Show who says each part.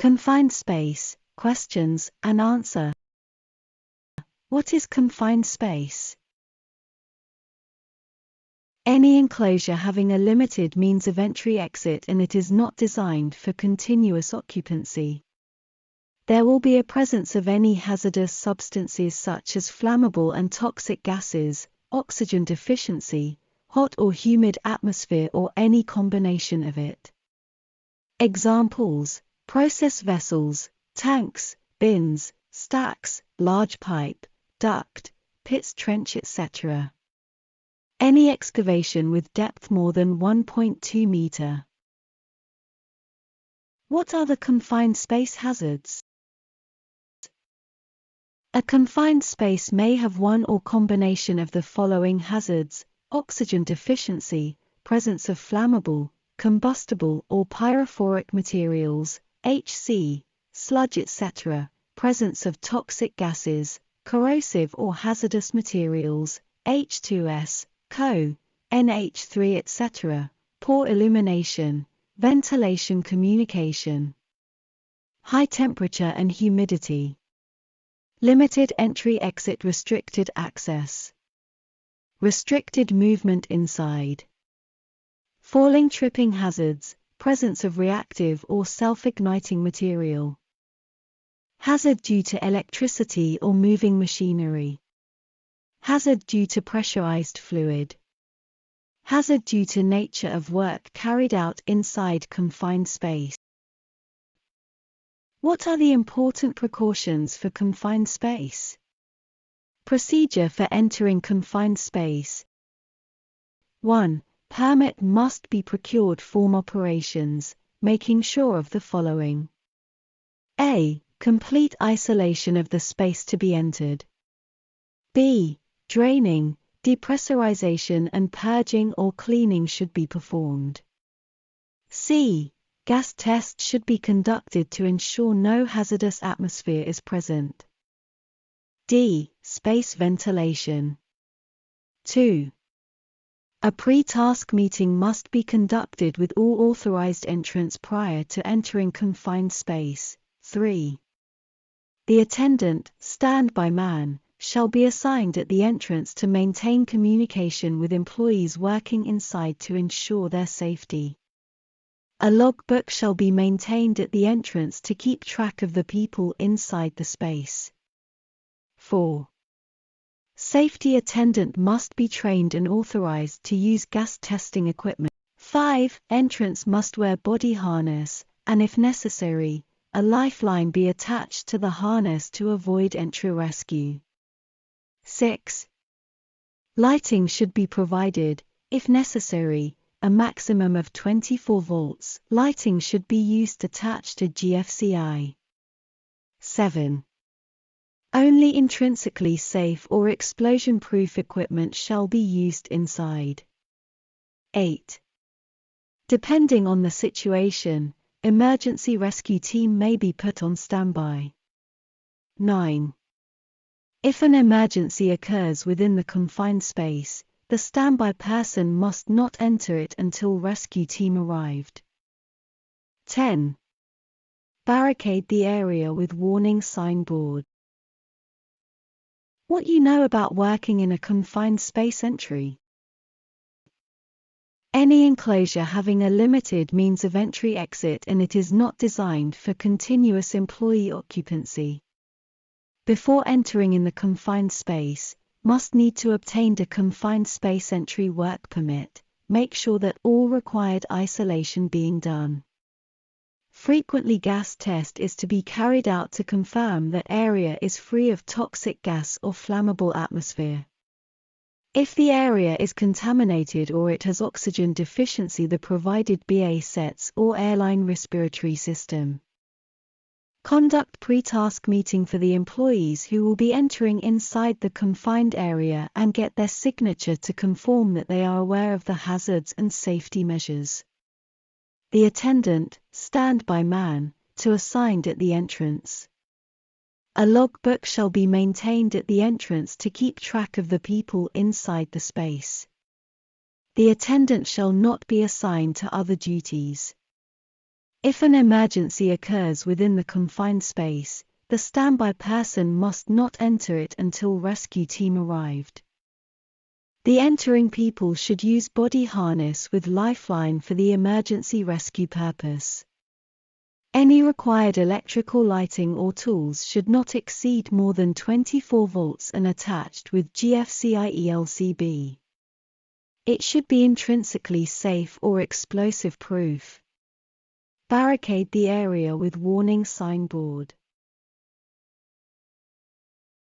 Speaker 1: Confined space, questions and answer. What is confined space? Any enclosure having a limited means of entry-exit and it is not designed for continuous occupancy. There will be a presence of any hazardous substances such as flammable and toxic gases, oxygen deficiency, hot or humid atmosphere or any combination of it. Examples: process vessels, tanks, bins, stacks, large pipe, duct, pits, trench, etc. Any excavation with depth more than 1.2 meter. What are the confined space hazards? A confined space may have one or combination of the following hazards: oxygen deficiency, presence of flammable, combustible or pyrophoric materials, HC, sludge, etc., presence of toxic gases, corrosive or hazardous materials, H2S, CO, NH3, etc., poor illumination, ventilation, communication, high temperature and humidity, limited entry-exit, restricted access, restricted movement inside, falling, tripping hazards, presence of reactive or self-igniting material, hazard due to electricity or moving machinery, hazard due to pressurized fluid, hazard due to nature of work carried out inside confined space. What are the important precautions for confined space? Procedure for entering confined space. 1. Permit must be procured for operations, making sure of the following. A. Complete isolation of the space to be entered. B. Draining, depressurization and purging or cleaning should be performed. C. Gas tests should be conducted to ensure no hazardous atmosphere is present. D. Space ventilation. 2. A pre-task meeting must be conducted with all authorized entrants prior to entering confined space. 3. The attendant, standby man, shall be assigned at the entrance to maintain communication with employees working inside to ensure their safety. A logbook shall be maintained at the entrance to keep track of the people inside the space. 4. Safety attendant must be trained and authorized to use gas testing equipment. 5. Entrants must wear body harness, and if necessary, a lifeline be attached to the harness to avoid entry rescue. 6. Lighting should be provided, if necessary. A maximum of 24 volts lighting should be used attached to GFCI. 7. Only intrinsically safe or explosion-proof equipment shall be used inside. 8. Depending on the situation, emergency rescue team may be put on standby. 9. If an emergency occurs within the confined space, the standby person must not enter it until rescue team arrived. 10. Barricade the area with warning signboard. What you know about working in a confined space entry. Any enclosure having a limited means of entry-exit and it is not designed for continuous employee occupancy. Before entering in the confined space, must need to obtain a confined space entry work permit, make sure that all required isolation being done. Frequently gas test is to be carried out to confirm that area is free of toxic gas or flammable atmosphere. If the area is contaminated or it has oxygen deficiency, the provided BA sets or airline respiratory system. Conduct pre-task meeting for the employees who will be entering inside the confined area and get their signature to confirm that they are aware of the hazards and safety measures. The attendant, standby man, to assigned at the entrance. A logbook shall be maintained at the entrance to keep track of the people inside the space. The attendant shall not be assigned to other duties. If an emergency occurs within the confined space, the standby person must not enter it until rescue team arrived. The entering people should use body harness with lifeline for the emergency rescue purpose. Any required electrical lighting or tools should not exceed more than 24 volts and attached with GFCI-ELCB. It should be intrinsically safe or explosive proof. Barricade the area with warning signboard.